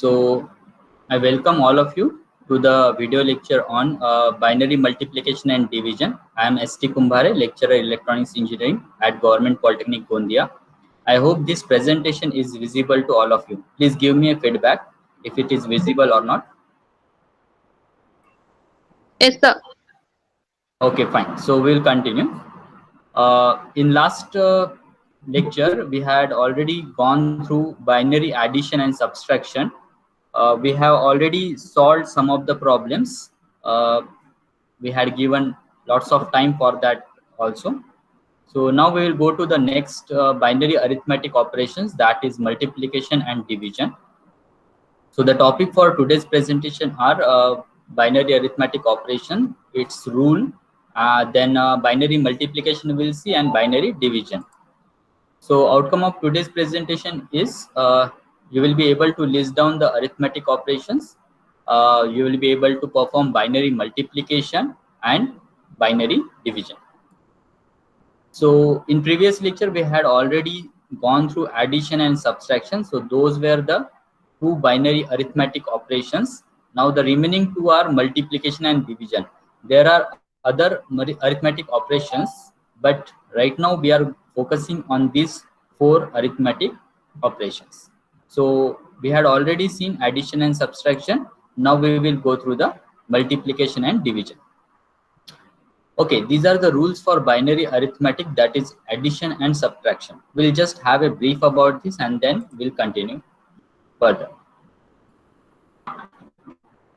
So I welcome all of you to the video lecture on binary multiplication and division. I am ST Kumbhare, lecturer electronics engineering at Government Polytechnic Gondia. I hope this presentation is visible to all of you. Please give me a feedback if it is visible or not. Yes, sir. Okay, fine. So we'll continue. In last lecture, we had already gone through binary addition and subtraction. We have already solved some of the problems. We had given lots of time for that also. So now we will go to the next binary arithmetic operations, that is multiplication and division. So the topic for today's presentation are binary arithmetic operation, its rule, then binary multiplication we'll see, and binary division. So outcome of today's presentation is you will be able to list down the arithmetic operations. You will be able to perform binary multiplication and binary division. So in previous lecture, we had already gone through addition and subtraction. So those were the two binary arithmetic operations. Now the remaining two are multiplication and division. There are other arithmetic operations, but right now we are focusing on these four arithmetic operations. So we had already seen addition and subtraction. Now we will go through the multiplication and division. Okay, these are the rules for binary arithmetic, that is addition and subtraction. We'll just have a brief about this and then we'll continue further.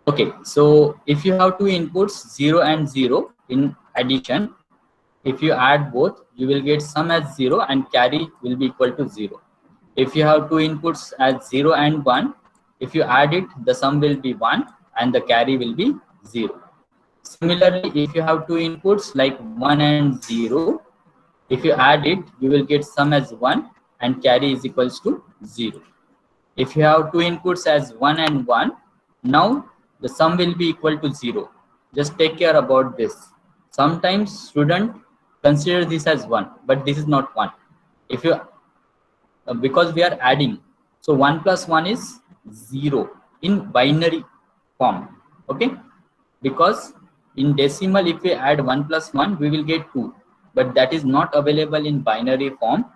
Okay, so if you have two inputs 0 and 0 in addition, if you add both, you will get sum as 0 and carry will be equal to 0. If you have two inputs as 0 and 1, if you add it, the sum will be 1 and the carry will be 0. Similarly, if you have two inputs like 1 and 0, if you add it, you will get sum as 1 and carry is equals to 0. If you have two inputs as 1 and 1, now the sum will be equal to 0. Just take care about this. Sometimes student consider this as 1, but this is not 1. If you because we are adding, so 1 plus 1 is 0 in binary form. Okay, because in decimal, if we add 1 plus 1, we will get 2, but that is not available in binary form.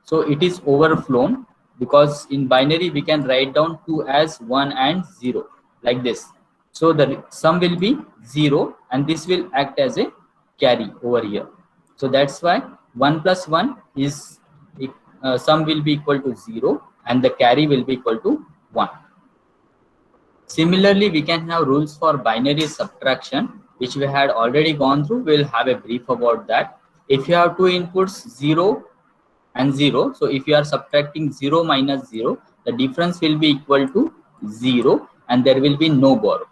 So it is overflown, because in binary we can write down 2 as 1 and 0 like this. So the sum will be 0 and this will act as a carry over here. So that's why 1 plus 1 is sum will be equal to 0 and the carry will be equal to 1. Similarly, we can have rules for binary subtraction, which we had already gone through. We'll have a brief about that. If you have two inputs 0 and 0, so if you are subtracting 0 minus 0, the difference will be equal to 0 and there will be no borrow.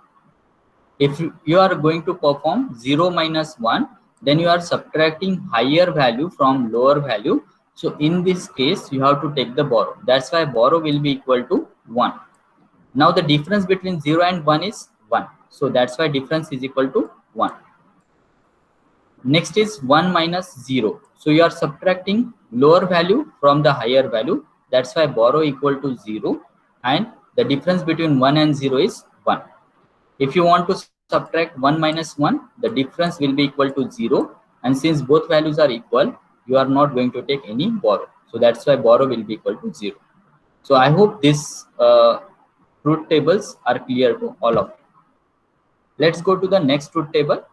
If you are going to perform 0 minus 1, then you are subtracting higher value from lower value. So in this case, you have to take the borrow. That's why borrow will be equal to 1. Now the difference between 0 and 1 is 1. So that's why difference is equal to 1. Next is 1 minus 0. So you are subtracting lower value from the higher value. That's why borrow equal to 0. And the difference between 1 and 0 is 1. If you want to subtract 1 minus 1, the difference will be equal to 0. And since both values are equal, you are not going to take any borrow. So that's why borrow will be equal to 0. So I hope this truth tables are clear to all of you. Let's go to the next truth table.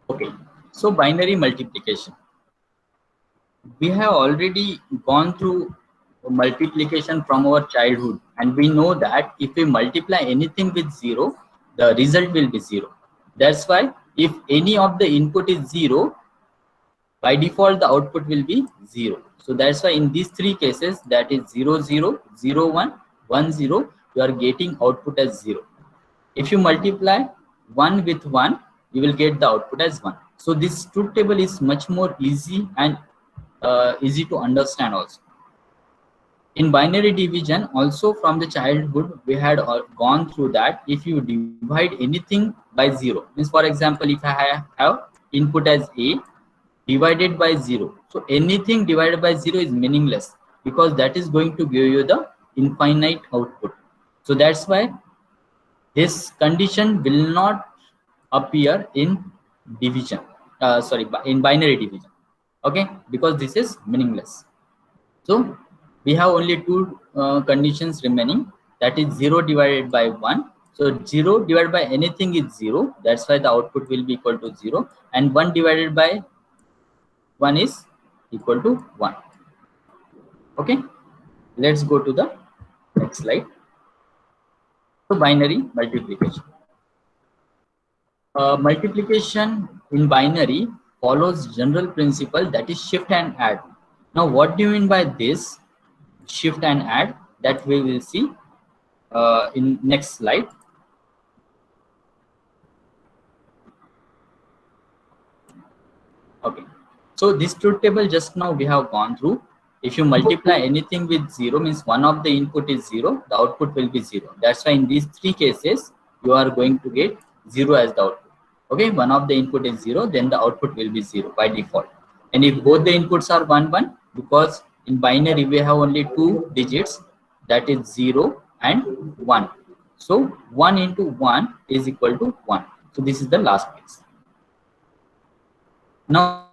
Okay, so binary multiplication. We have already gone through multiplication from our childhood, and we know that if we multiply anything with 0, the result will be 0. That's why if any of the input is 0, by default the output will be 0. So that's why in these three cases, that is 0 0 0 1 1 0, you are getting output as 0. If you multiply 1 with 1, you will get the output as 1. So this truth table is much more easy and easy to understand also. In binary division, also from the childhood, we had gone through that. If you divide anything by 0, means for example, if I have input as A divided by 0. So anything divided by 0 is meaningless because that is going to give you the infinite output. So that's why this condition will not appear in division, in binary division. Okay, because this is meaningless. So we have only two conditions remaining, that is 0 divided by 1. So 0 divided by anything is 0, that's why the output will be equal to 0, and 1 divided by 1 is equal to 1. Okay, let's go to the next slide. So binary multiplication. Multiplication in binary follows general principle, that is shift and add. Now what do you mean by this shift and add? That we will see in next slide. Okay, so this truth table just now we have gone through. If you multiply anything with 0, means one of the input is 0, the output will be 0. That's why in these three cases you are going to get 0 as the output. Okay, one of the input is 0, then the output will be 0 by default. And if both the inputs are 1 1, because in binary we have only two digits, that is 0 and 1. So 1 into 1 is equal to 1. So this is the last case. Now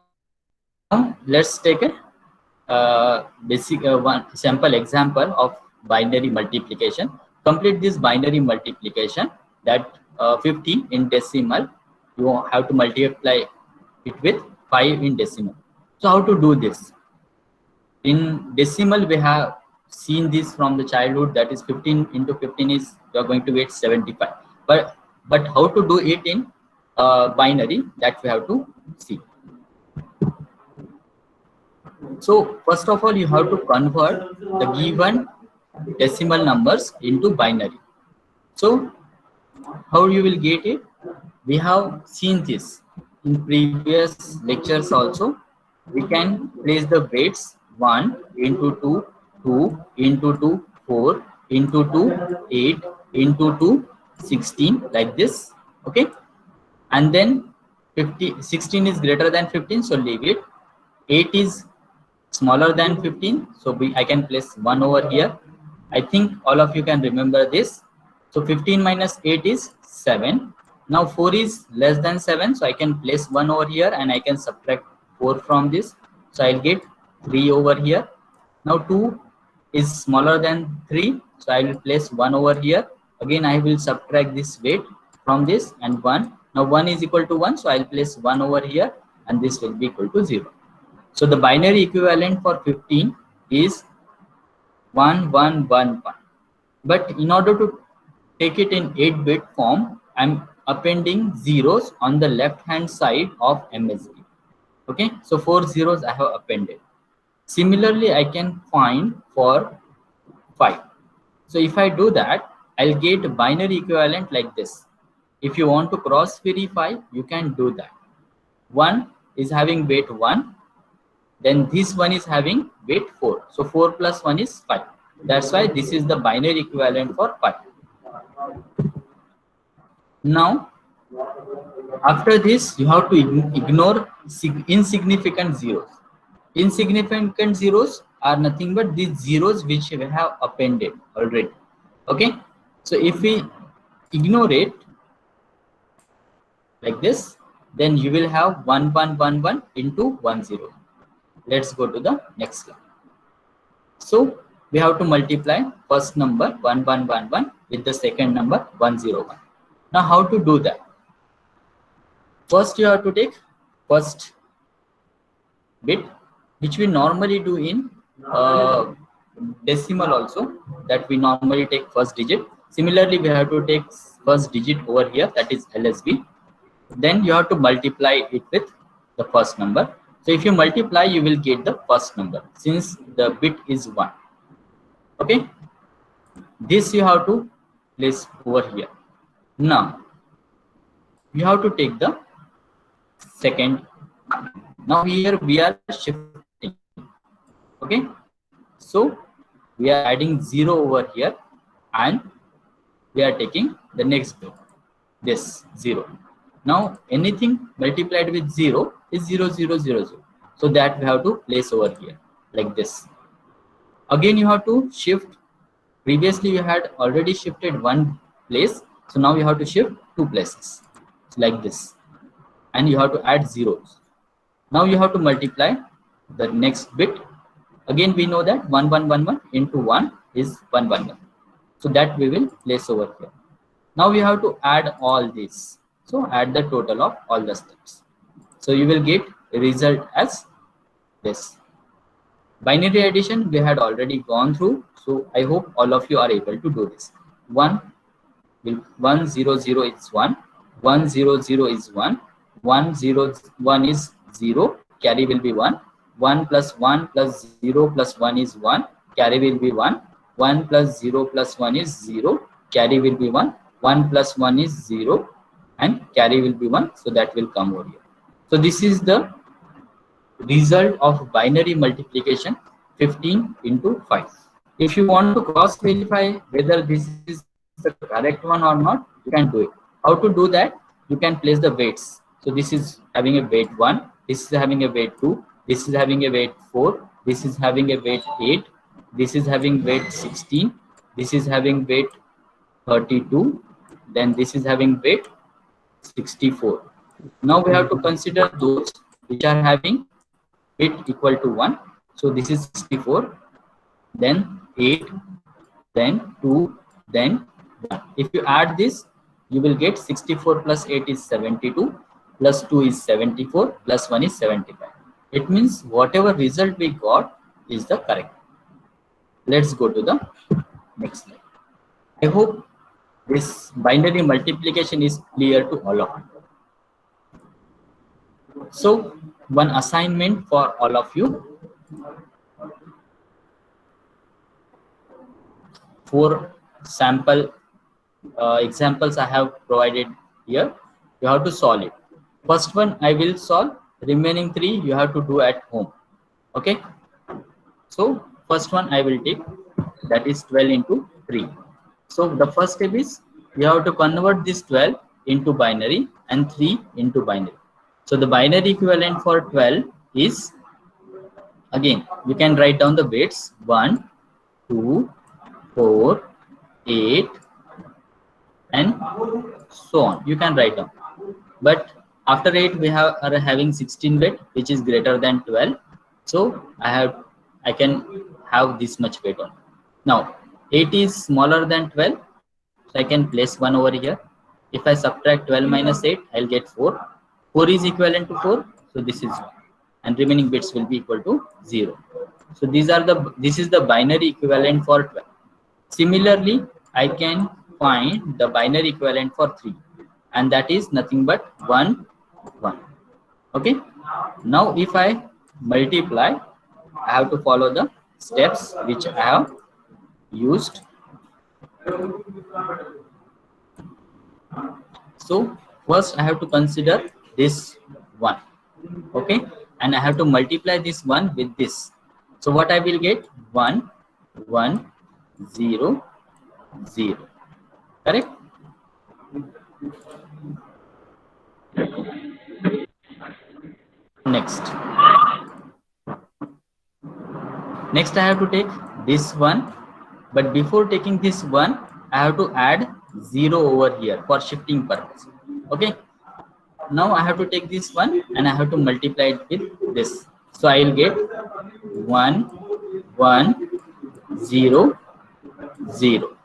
let's take a basic one sample example of binary multiplication. Complete this binary multiplication, that 50 in decimal, you have to multiply it with 5 in decimal. So how to do this? In decimal we have seen this from the childhood, that is 15 into 15 is you are going to get 75. But how to do it in binary, that we have to see. So first of all, you have to convert the given decimal numbers into binary. So how you will get it? We have seen this in previous lectures also. We can place the weights 1 into 2, 2 into 2, 4 into 2, 8 into 2, 16, like this. Okay, and then 16 is greater than 15, so leave it. 8 is smaller than 15, so I can place 1 over here. I think all of you can remember this. So 15 minus 8 is 7. Now 4 is less than 7, so I can place 1 over here and I can subtract 4 from this, so I'll get 3 over here. Now 2 is smaller than 3, so I will place 1 over here. Again I will subtract this weight from this and 1. Now 1 is equal to 1, so I'll place 1 over here and this will be equal to 0. So the binary equivalent for 15 is 1 1 1 1. But in order to take it in 8-bit form, I'm appending zeros on the left hand side of MSB. Okay, so 4 zeros I have appended. Similarly, I can find for 5. So if I do that, I'll get a binary equivalent like this. If you want to cross verify, you can do that. 1 is having weight 1. Then this one is having weight 4. So 4 plus 1 is 5. That's why this is the binary equivalent for 5. Now, after this, you have to ignore insignificant zeros. Insignificant zeros are nothing but these zeros which we have appended already. Okay. So if we ignore it like this, then you will have 1 1 1 1 into 1 0. Let's go to the next slide. So we have to multiply first number 1 1 1 1 with the second number 1 0 1. Now how to do that? First you have to take first bit, which we normally do in decimal also, that we normally take first digit. Similarly, we have to take first digit over here, that is LSB. Then you have to multiply it with the first number. So if you multiply, you will get the first number since the bit is 1. Okay, this you have to place over here. Now you have to take the second. Now here we are shifting. Okay, so we are adding 0 over here and we are taking the next bit, this 0. Now anything multiplied with 0 is 0 0 0 0. So that we have to place over here like this. Again you have to shift. Previously you had already shifted one place, so now you have to shift two places like this, and you have to add zeros. Now you have to multiply the next bit. Again we know that 1 1 1 1 into 1 is 1 1 1. So that we will place over here. Now we have to add all this. So add the total of all the steps. So you will get a result as this. Binary addition we had already gone through. So I hope all of you are able to do this. 1 0 0 is 1. 1 0 0 is 1. 1 0 1 is 0. Carry will be 1. 1 plus 1 plus 0 plus 1 is 1. Carry will be 1. 1 plus 0 plus 1 is 0. Carry will be 1. 1 plus 1 is 0. And carry will be 1. So that will come over here. So this is the result of binary multiplication 15 into 5. If you want to cross verify whether this is the correct one or not, you can do it. How to do that? You can place the weights. So this is having a weight 1, this is having a weight 2, this is having a weight 4, this is having a weight 8, this is having weight 16, this is having weight 32, then this is having weight 64. Now we have to consider those which are having weight equal to 1. So this is 64, then 8, then 2, then 1. If you add this, you will get 64 plus 8 is 72, plus 2 is 74, plus 1 is 75. It means whatever result we got is the correct. Let's go to the next slide. I hope this binary multiplication is clear to all of you. So one assignment for all of you. 4 sample examples I have provided here. You have to solve it. First one I will solve. Remaining 3 you have to do at home. Okay. So first one I will take, that is 12 into 3. So the first step is you have to convert this 12 into binary and 3 into binary. So the binary equivalent for 12 is, again you can write down the weights 1, 2, 4, 8 and so on. You can write down. But after 8 we are having 16 weight, which is greater than 12. So I can have this much weight on. Now 8 is smaller than 12, so I can place 1 over here. If I subtract 12 minus 8, I'll get 4. 4 is equivalent to 4, so this is 1, and remaining bits will be equal to 0. So this is the binary equivalent for 12. Similarly, I can find the binary equivalent for 3, and that is nothing but 1 1. Okay. Now if I multiply, I have to follow the steps which I have used. So first I have to consider this 1. Okay, and I have to multiply this 1 with this. So what I will get? 1 1 0 0. Correct? Next I have to take this one, but before taking this one I have to add 0 over here for shifting purpose. Okay, now I have to take this one and I have to multiply it with this. So I will get 1 1 0 0.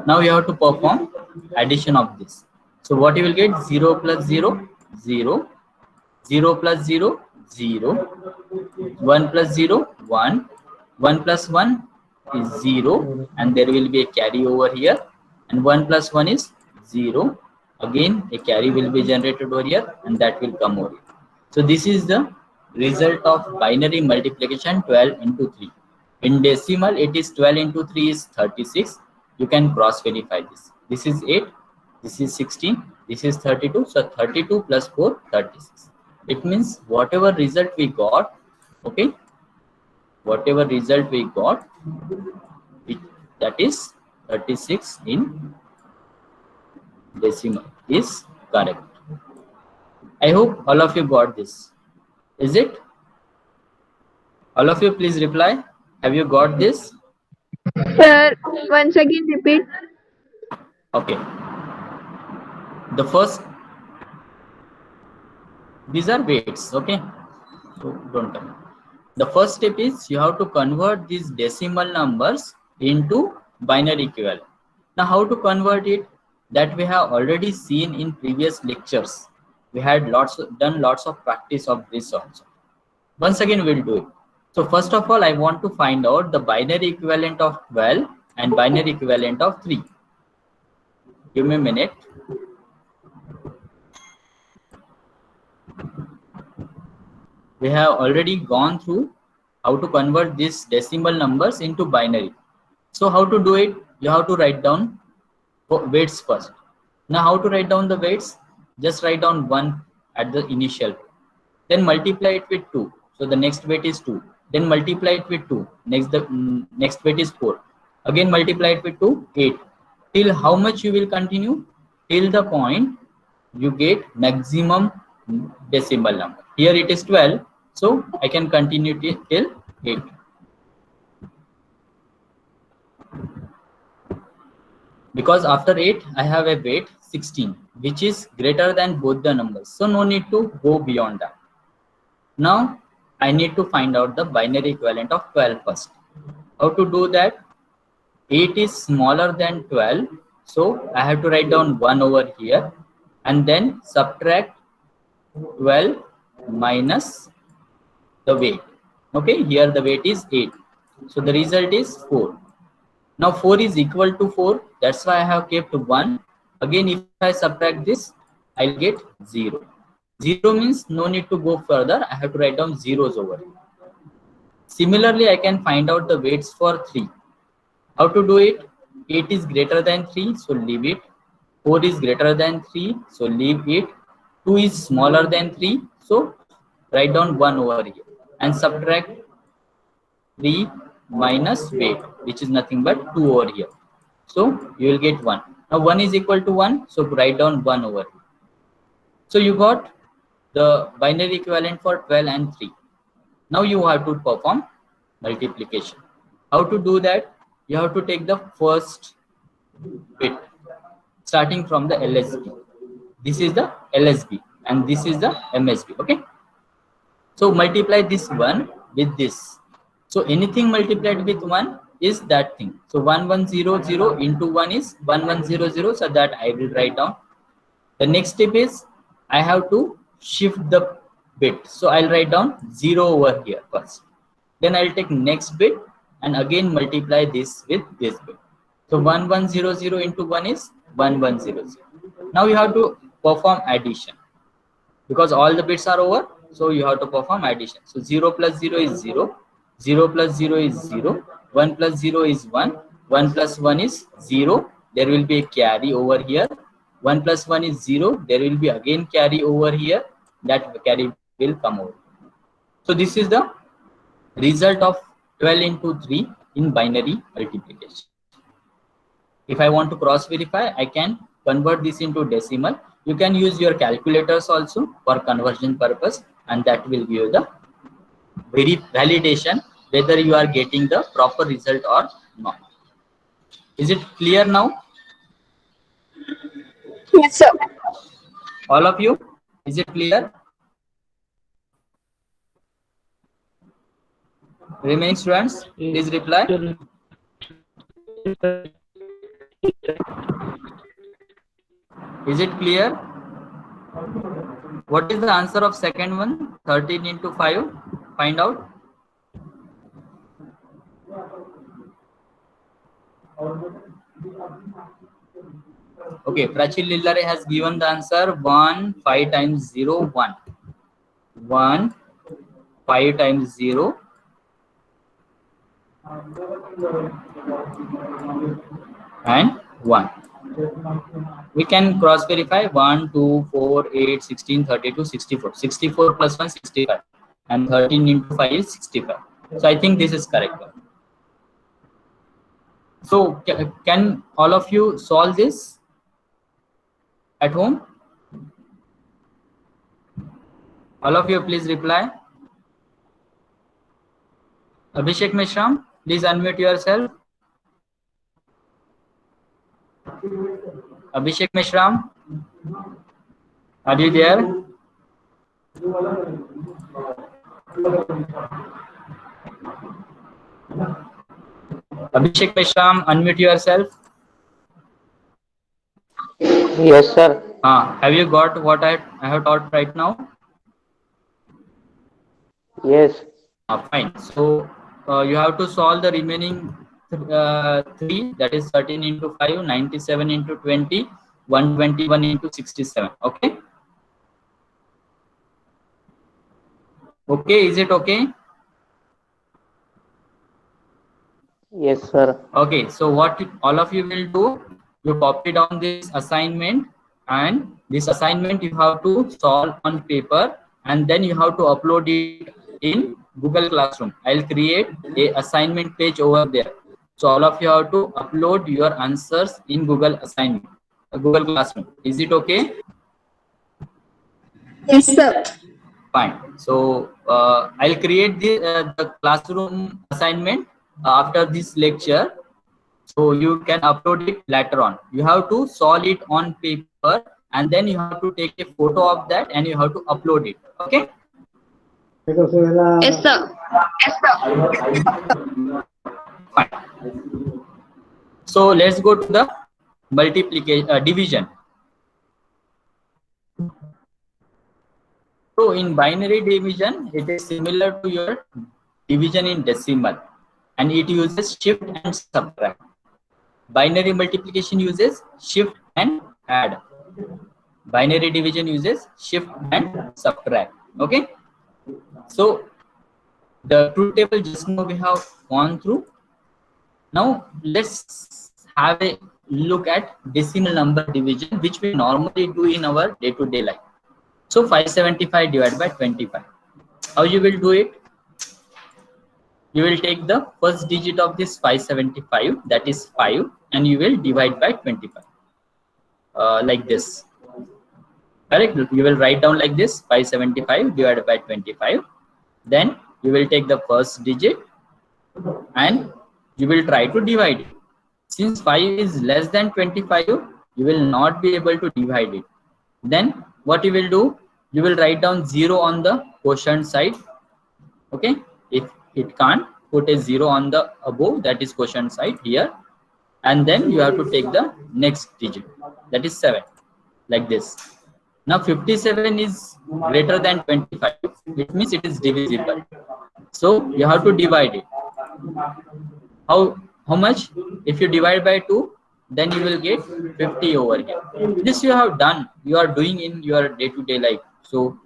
Now you have to perform addition of this. So what you will get? 0 plus 0 0, 0 plus 0 0, 1 plus 0 1, 1 plus 1 is 0, and there will be a carry over here, and 1 plus 1 is 0. Again a carry will be generated over here, and that will come over here. So this is the result of binary multiplication 12 into 3. In decimal it is 12 into 3 is 36. You can cross verify this. This is 8, this is 16, this is 32. So 32 plus 4 36. It means whatever result we got, okay, whatever result we got, that is 36 in decimal is correct. I hope all of you got this. Is it? All of you, please reply. Have you got this? Sir, once again repeat. Okay. The first, these are weights, okay? So don't tell me. The first step is you have to convert these decimal numbers into binary equivalent. Now, how to convert it? That we have already seen in previous lectures. We had done lots of practice of this also. Once again, we'll do it. So first of all, I want to find out the binary equivalent of 12 and binary equivalent of 3. Give me a minute. We have already gone through how to convert these decimal numbers into binary. So how to do it? You have to write down weights first. Now how to write down the weights? Just write down 1 at the initial. Then multiply it with 2. So the next weight is 2. Then multiply it with 2. Next weight is 4. Again multiply it with 2, 8. Till how much you will continue? Till the point you get maximum decimal number. Here it is 12. So I can continue till 8. Because after 8 I have a weight 16, which is greater than both the numbers. So no need to go beyond that. Now I need to find out the binary equivalent of 12 first. How to do that? 8 is smaller than 12. So I have to write down 1 over here and then subtract 12 minus the weight. Okay, here the weight is 8. So the result is 4. Now 4 is equal to 4. That's why I have kept 1. Again, if I subtract this, I'll get 0. 0 means no need to go further. I have to write down zeros over here. Similarly, I can find out the weights for 3. How to do it? 8 is greater than 3, so leave it. 4 is greater than 3, so leave it. 2 is smaller than 3, so write down 1 over here and subtract 3 minus weight, which is nothing but 2 over here. So you will get 1. Now 1 is equal to 1, so write down 1 over here. So you got the binary equivalent for 12 and 3. Now you have to perform multiplication. How to do that? You have to take the first bit starting from the LSB. This is the LSB and this is the MSB. Okay. So multiply this 1 with this. So anything multiplied with 1 is that thing. So 1100 into 1 is 1100. So that I will write down. The next step is I have to shift the bit. So I'll write down 0 over here first. Then I'll take next bit and again multiply this with this bit. So 1100 into 1 is 1100. Now you have to perform addition because all the bits are over. So you have to perform addition. So 0 plus 0 is 0. 0 plus 0 is 0. 1 plus 0 is 1. 1 plus 1 is 0. There will be a carry over here. 1 plus 1 is 0. There will be again carry over here. That carry will come over. So this is the result of 12 into 3 in binary multiplication. If I want to cross verify, I can convert this into decimal. You can use your calculators also for conversion purpose, and that will give you the validation whether you are getting the proper result or not. Is it clear now? Yes, sir. All of you, is it clear? Remaining students, please reply. Is it clear? What is the answer of second one? 13 into 5. Find out. Okay, Prachil Lillare has given the answer 1, 5 times 0, 1. 1, 5 times 0. And 1. We can cross verify 1, 2, 4, 8, 16, 32, 64. 64 plus 1, 65. And 13 into 5 is 65. So I think this is correct. So can all of you solve this at home? All of you please reply. Abhishek Mishram, please unmute yourself. Abhishek Mishram, are you there? Abhishek Mishram, unmute yourself. Yes, sir. Have you got what I have taught right now? Yes. Fine. So you have to solve the remaining 3, that is 13 into 5, 97 into 20, 121 into 67. Okay. Okay, is it okay? Yes, sir. Okay, so what all of you will do, you copy down this assignment, and this assignment you have to solve on paper, and then you have to upload it in Google Classroom. I'll create a assignment page over there. So all of you have to upload your answers in Google assignment, Google Classroom. Is it okay? Yes, sir. Fine. So I'll create the classroom assignment after this lecture. So you can upload it later on. You have to solve it on paper, and then you have to take a photo of that and you have to upload it. Okay. Yes, sir. Fine. So let's go to the multiplication division. So in binary division, it is similar to your division in decimal, and it uses shift and subtract. Binary multiplication uses shift and add. Binary division uses shift and subtract. Okay. So the truth table just now we have gone through. Now let's have a look at decimal number division, which we normally do in our day-to-day life. So 575 divided by 25. How you will do it? You will take the first digit of this 575, that is 5, and you will divide by 25. Like this. Correct? You will write down like this, 575 divided by 25. Then you will take the first digit and you will try to divide it. Since 5 is less than 25, you will not be able to divide it. Then what you will do? You will write down 0 on the quotient side. Okay. If it can't, put a 0 on the above, that is quotient side here. And then you have to take the next digit, that is 7, like this. Now 57 is greater than 25. It means it is divisible. So you have to divide it. How much? If you divide by 2, then you will get 50 over here. This you have done. You are doing in your day-to-day life. So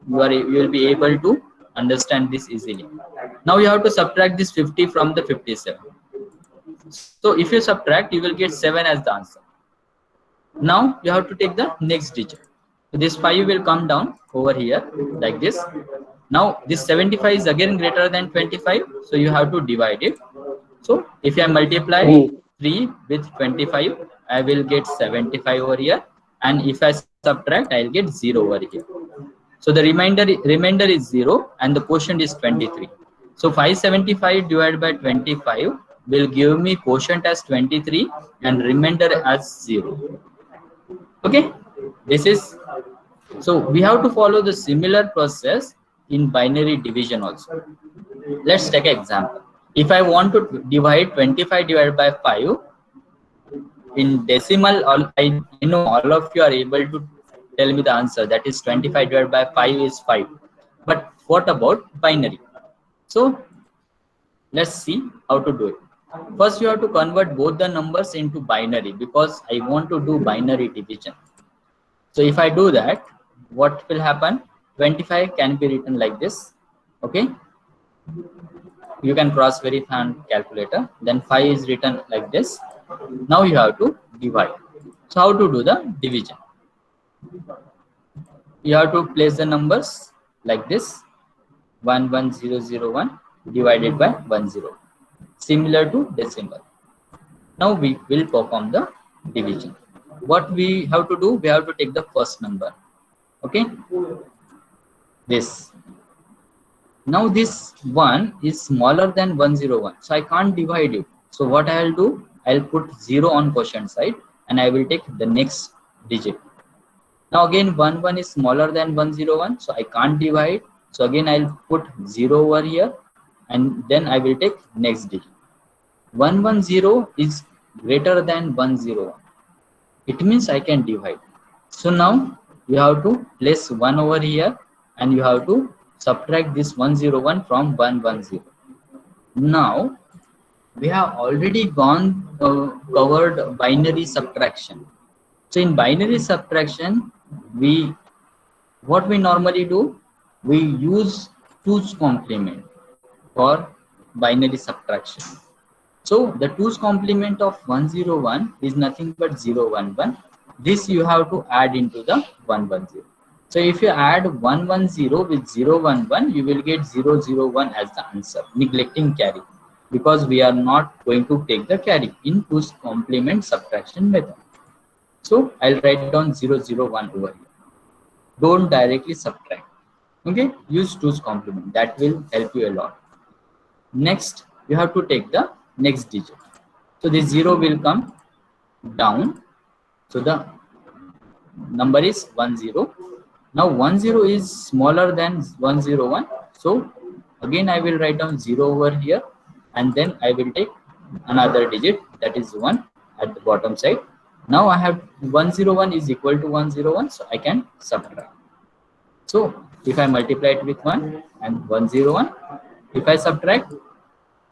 you will be able to understand this easily. Now you have to subtract this 50 from the 57. So if you subtract, you will get 7 as the answer. Now you have to take the next digit. So this 5 will come down over here like this. Now this 75 is again greater than 25. So you have to divide it. So if I multiply 3 with 25, I will get 75 over here. And if I subtract, I'll get 0 over here. So the remainder is 0 and the quotient is 23. So 575 divided by 25 will give me quotient as 23 and remainder as 0. Okay, this is, so we have to follow the similar process in binary division also. Let's take an example. If I want to divide 25 divided by 5 in decimal, I know all of you are able to tell me the answer, that is 25 divided by 5 is 5. But what about binary? So let's see how to do it. First, you have to convert both the numbers into binary, because I want to do binary division. So if I do that, what will happen? 25 can be written like this. Okay. You can cross verify on calculator. Then 5 is written like this. Now you have to divide. So how to do the division? You have to place the numbers like this. 11001 divided by 10. Similar to decimal. Now we will perform the division. What we have to do? We have to take the first number. Okay. This. Now this 1 is smaller than 101, so I can't divide it. So what I'll do, I'll put 0 on quotient side and I will take the next digit. Now again 1 is smaller than 101, so I can't divide. So again I'll put 0 over here and then I will take next digit. 110 is greater than 101. It means I can divide. So now you have to place 1 over here and you have to subtract this 101 from 110. Now we have already covered binary subtraction. So in binary subtraction, what we normally do, we use 2's complement for binary subtraction. So the 2's complement of 101 is nothing but 011. This you have to add into the 110. So if you add 110 with 011, you will get 001 as the answer, neglecting carry, because we are not going to take the carry in 2's complement subtraction method. So I'll write down 001 over here. Don't directly subtract. Okay, use 2's complement. That will help you a lot. Next, you have to take the next digit. So this 0 will come down. So the number is 10. Now 10 is smaller than 101. So again I will write down 0 over here and then I will take another digit, that is 1 at the bottom side. Now I have 101 is equal to 101, so I can subtract. So if I multiply it with 1 and 101, if I subtract,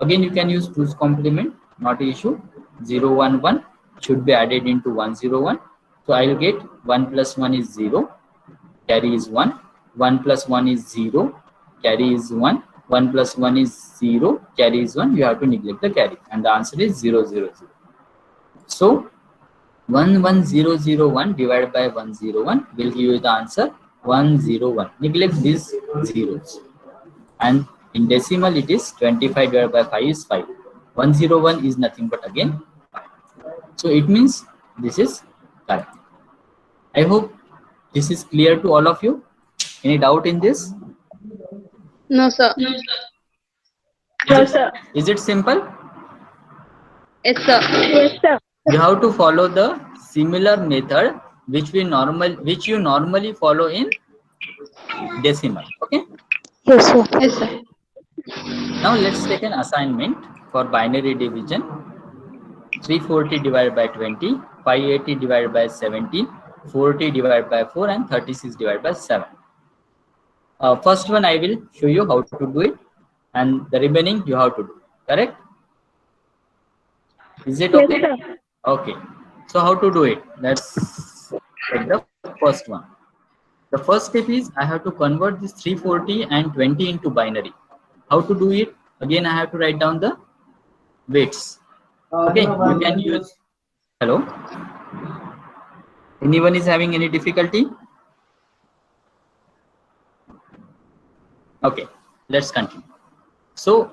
again you can use 2's complement, not an issue. 011 should be added into 101. So I will get 1 plus 1 is 0, carry is 1. 1 plus 1 is 0, carry is 1. 1 plus 1 is 0, carry is 1. You have to neglect the carry and the answer is 000. So 11001 divided by 101 will give you the answer 101. Neglect these zeros. And in decimal it is 25 divided by 5 is 5. 101 is nothing but again 5. So it means this is correct. I hope this is clear to all of you. Any doubt in this? No, sir. Is it simple? Yes, sir. Yes, sir. You have to follow the similar method which you normally follow in decimal. Okay. Yes, sir. Yes, sir. Now let's take an assignment for binary division. 340 divided by 20, 580 divided by 17, 40 divided by 4 and 36 divided by 7. First one I will show you how to do it and the remaining you have to do. Correct? Is it okay? Yes, sir. Okay. So how to do it? Let's take the first one. The first step is I have to convert this 340 and 20 into binary. How to do it? Again, I have to write down the weights. Okay, you can use. Hello? Anyone is having any difficulty? Okay, let's continue. So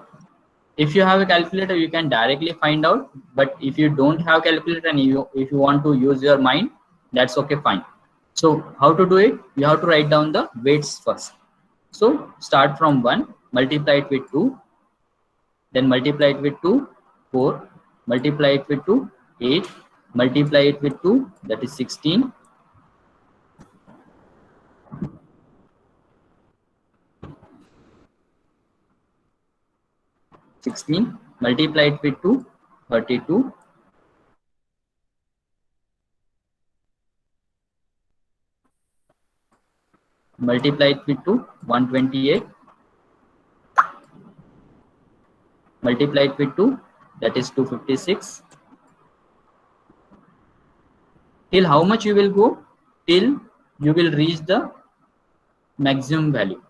if you have a calculator, you can directly find out. But if you don't have calculator and if you want to use your mind, that's okay, fine. So how to do it? You have to write down the weights first. So start from 1, multiply it with 2, then multiply it with 2, 4, multiply it with 2, 8, multiply it with 2, that is 16. Multiply it with 2, 32. Multiply it with 2, 128. Multiply it with 2, that is 256. Till how much you will go? Till you will reach the maximum value.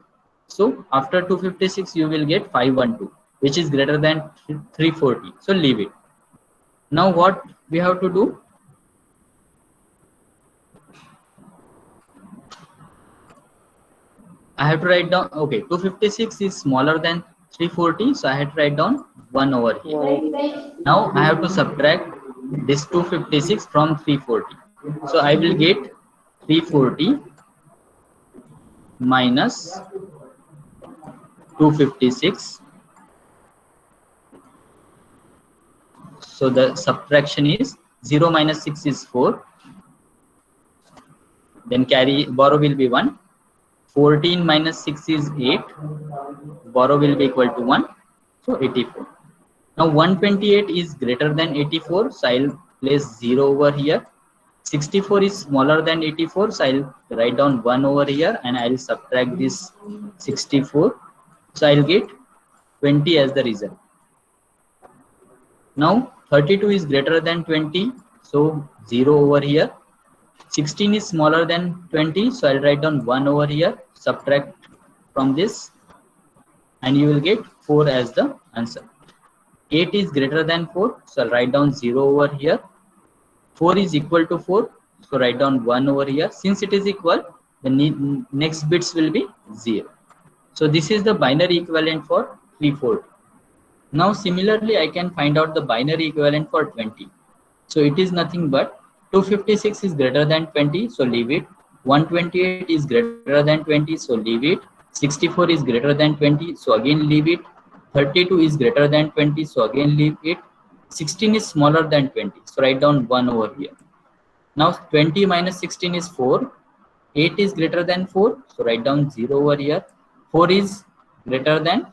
So after 256, you will get 512, which is greater than 340. So leave it. Now what we have to do? I have to write down, okay, 256 is smaller than 340, so I have to write down 1 over here. Now I have to subtract this 256 from 340. So I will get 340 minus 256. So the subtraction is 0 minus 6 is 4. Then carry borrow will be 1. 14 minus 6 is 8. Borrow will be equal to 1. So 84. Now 128 is greater than 84. So I'll place 0 over here. 64 is smaller than 84. So I'll write down 1 over here and I'll subtract this 64. So I'll get 20 as the result. Now 32 is greater than 20. So 0 over here. 16 is smaller than 20. So I'll write down 1 over here. Subtract from this and you will get 4 as the answer. 8 is greater than 4. So I'll write down 0 over here. 4 is equal to 4. So write down 1 over here. Since it is equal, the next bits will be 0. So this is the binary equivalent for 340. Now similarly, I can find out the binary equivalent for 20. So it is nothing but 256 is greater than 20. So leave it. 128 is greater than 20. So leave it. 64 is greater than 20. So again leave it. 32 is greater than 20. So again leave it. 16 is smaller than 20. So write down 1 over here. Now 20 minus 16 is 4. 8 is greater than 4. So write down 0 over here. 4 is greater than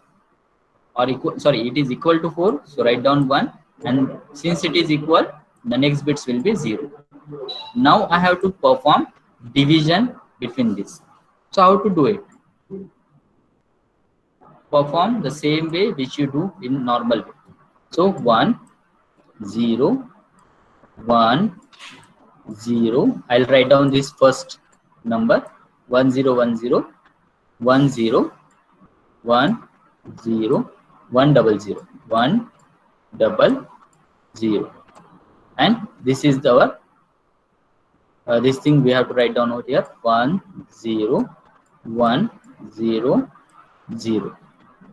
or equal, sorry, it is equal to 4. So write down 1. And since it is equal, the next bits will be 0. Now I have to perform division between this. So how to do it? Perform the same way which you do in normal way. So 1, 0, 1, 0. I'll write down this first number 1, 0, 1, 0, 1, 0, 1, 0, 1, double 0, 1, double 0. And this is our this thing we have to write down over here 1, 0, 1, 0, 0.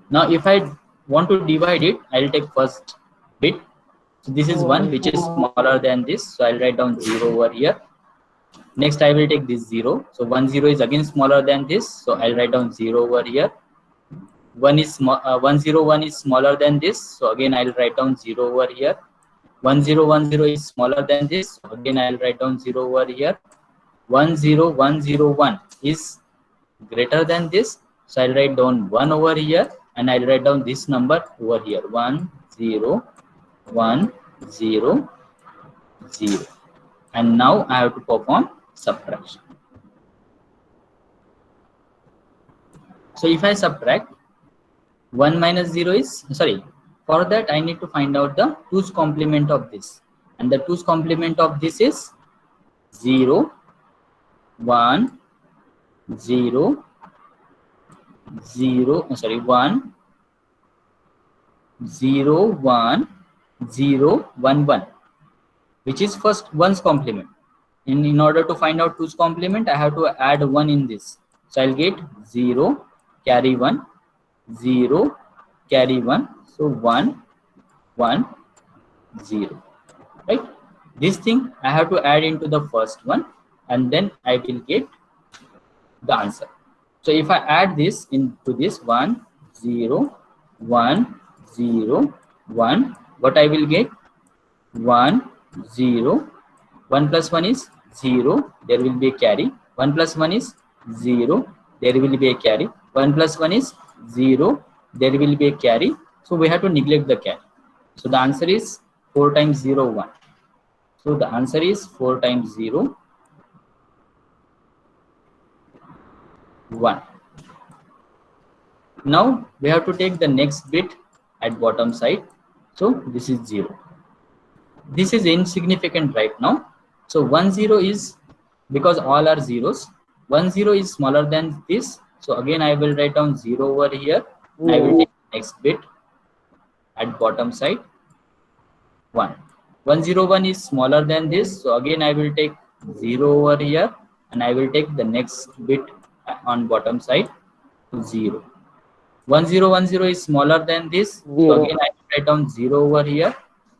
Now if I want to divide it, I'll take first bit. So this is 1 which is smaller than this. So I'll write down 0 over here. Next I will take this 0. So 1, 0 is again smaller than this. So I'll write down 0 over here. 1 is 1, 0, 1 is smaller than this. So again I'll write down 0 over here. 1, 0, 1, 0 is smaller than this. So again I'll write down 0 over here. 1, 0, 1, 0, 1 is greater than this. So I'll write down 1 over here and I'll write down this number over here 1, 0, 1, 0, 0. And now I have to perform subtraction. So if I subtract 1 minus 0 is, sorry, for that I need to find out the 2's complement of this. And the 2's complement of this is 0, 1, 0, 0, sorry, 1, 0, 1, 0, 1, 1, which is first 1's complement. In order to find out 2's complement, I have to add 1 in this. So I'll get 0, carry 1, 0, carry 1. So 1, 1, 0. Right? This thing I have to add into the first one and then I will get the answer. So if I add this into this 1, 0, 1, 0, 1, what I will get? 1, 0, 1 plus 1 is 0, there will be a carry. 1 plus 1 is 0, there will be a carry. 1 plus 1 is 0, there will be a carry. So we have to neglect the carry. So the answer is 4 times 0, 1. So the answer is 4 times 0, 1. Now we have to take the next bit at bottom side. So this is 0. This is insignificant right now. So 1, 0 is, because all are zeros, 1, 0 is smaller than this. So again I will write down 0 over here. I will take the next bit at bottom side 1. 1, 0, 1 is smaller than this. So again I will take 0 over here and I will take the next bit on bottom side 0. 1, 0, 1, 0 is smaller than this. So again I will write down 0 over here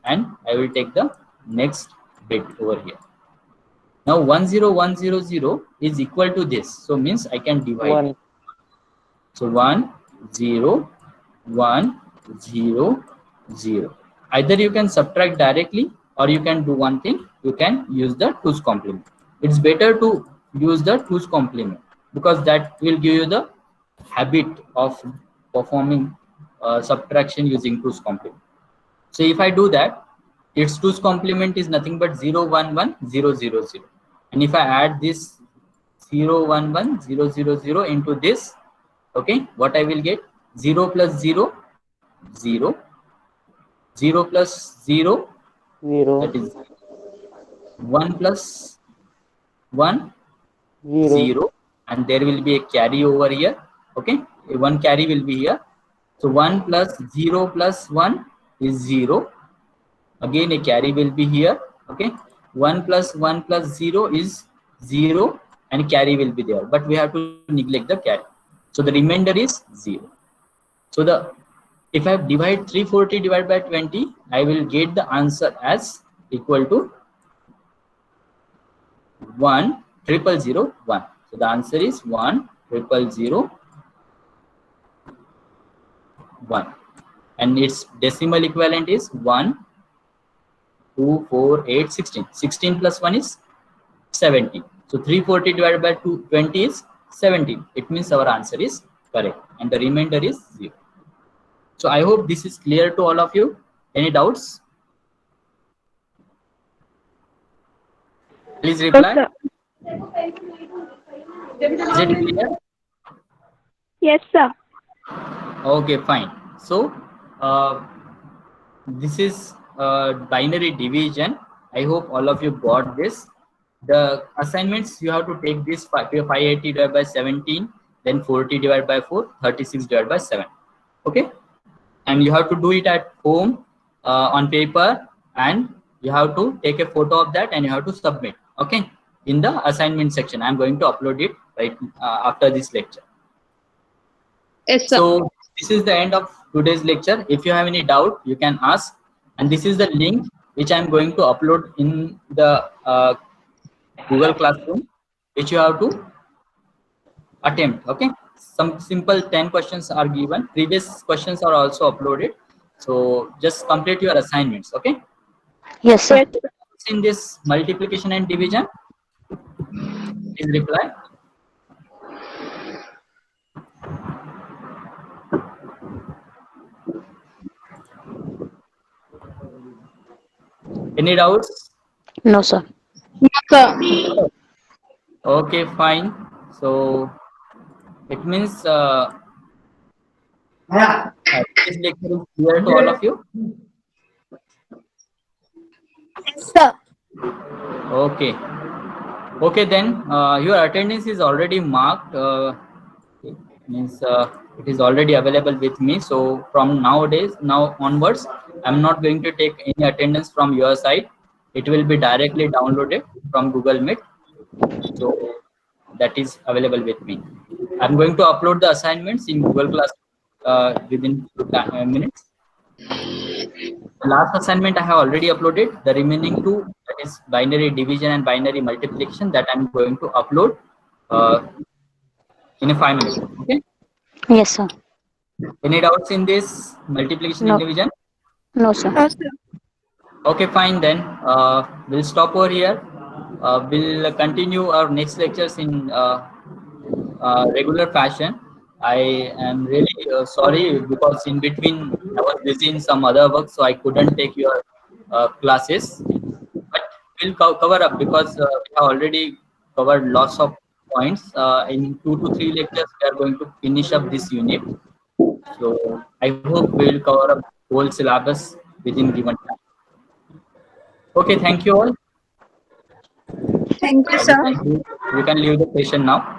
and I will take the next bit over here. Now 1, 0, 1, 0, 0 is equal to this. So means I can divide. 1. So 1, 0, 1, 0, 0. Either you can subtract directly, or you can do one thing, you can use the 2's complement. It's better to use the 2's complement because that will give you the habit of performing subtraction using 2's complement. So if I do that, its 2's complement is nothing but 0, 1, 1, 0, 0, 0. And if I add this 0, 1, 1, 0, 0, 0 into this, okay, what I will get? 0 plus 0, 0. 0 plus 0, that 0, is 1 plus 1, 0, 0. And there will be a carry over here. Okay, one carry will be here. So 1 plus 0 plus 1 is 0. Again a carry will be here. Okay, 1 plus 1 plus 0 is 0, and carry will be there, but we have to neglect the carry. So the remainder is 0. So the if I divide 340 divided by 20, I will get the answer as equal to 1,000,001. So the answer is 1,000,001, and its decimal equivalent is 1, 2, 4, 8, 16. 16 plus 1 is 17. So 340 divided by 20 is 17. It means our answer is correct, and the remainder is 0. So I hope this is clear to all of you. Any doubts? Please Yes, reply. sir. Is it clear? Yes, sir. Okay, fine. So this is binary division. I hope all of you got this. The assignments, you have to take this 580 divided by 17, then 40 divided by 4, 36 divided by 7. Okay, and you have to do it at home on paper, and you have to take a photo of that and you have to submit. Okay, in the assignment section. I'm going to upload it right after this lecture. Yes, sir. So this is the end of today's lecture. If you have any doubt, you can ask. And this is the link which I'm going to upload in the Google Classroom, which you have to attempt. Okay, some simple 10 questions are given. Previous questions are also uploaded. So just complete your assignments. Okay. Yes, sir. Yes, sir. In this multiplication and division, please reply. Any doubts? No, sir. No, sir. Okay, fine. So it means this lecture is clear to all of you. Yes, sir. Okay. Okay, then your attendance is already marked. It means it is already available with me. So from now onwards, I'm not going to take any attendance from your side. It will be directly downloaded from Google Meet. So that is available with me. I'm going to upload the assignments in Google Class within minutes. The last assignment I have already uploaded. The remaining two, that is binary division and binary multiplication, that I'm going to upload uh, in a 5 minutes. Okay. Yes, sir. Any doubts in this multiplication and No. division? No, sir. No, sir. Okay, fine then. We'll stop over here. We'll continue our next lectures in regular fashion. I am really sorry because in between I was busy in some other work, so I couldn't take your classes. But we'll cover up because we have already covered lots of points. In 2 to 3 lectures, we are going to finish up this unit. So I hope we will cover up whole syllabus within given time. Okay, thank you all. Thank you, sir. We can leave the session now.